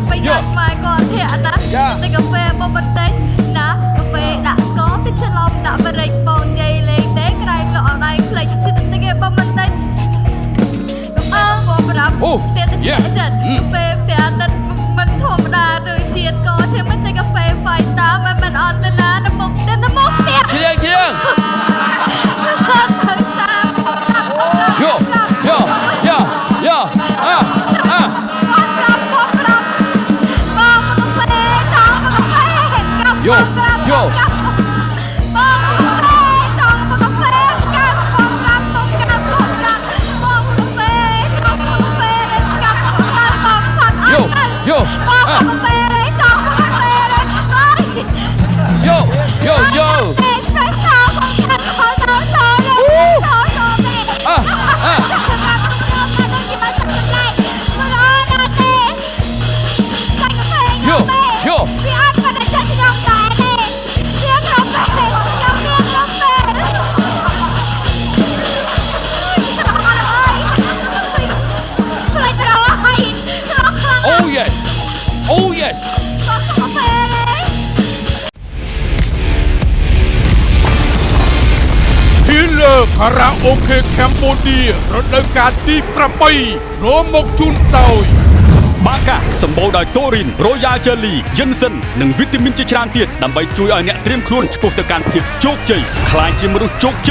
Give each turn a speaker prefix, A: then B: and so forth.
A: ប្រយ័ត្នម៉ែគាត់ធាក់ណាតែកាហ្វេមកបន្តិចណាកាហ្វេដាក់ស្ករតិចច្រឡំដាក់បារិចបងនិយាយលេងទេក្រែងលោកអត់ដៃភ្លេចជិះតិចគេបងបន្តិចកាហ្វេបងប្រាប់ផ្ទះតិចចិត្តកាហ្វេផ្ទះតិចមិនធម្មតាឬជាតិក៏ជាមិនចេះកាហ្វេ 5 star មិនអត់ទៅណានៅមុខផ្ទះនៅមុខផ្ទះ
B: ជាងយោ
C: คาราโอเกะแคมโบเดียรถเดินการที่ประปีโรมกจุนโดย
D: បាកាសម្បូរដោយតូរីនរ៉ូយ៉ាជេលីយិនសិននិងវីតាមីនជាច្រើនទៀតដើម្បីជួយឲ្យអ្នកត្រៀមខ្លួនឆ្ពោះទៅកាន់ភាពជោគជ័យខ្លាចជាមនុស្សជោគជ័យ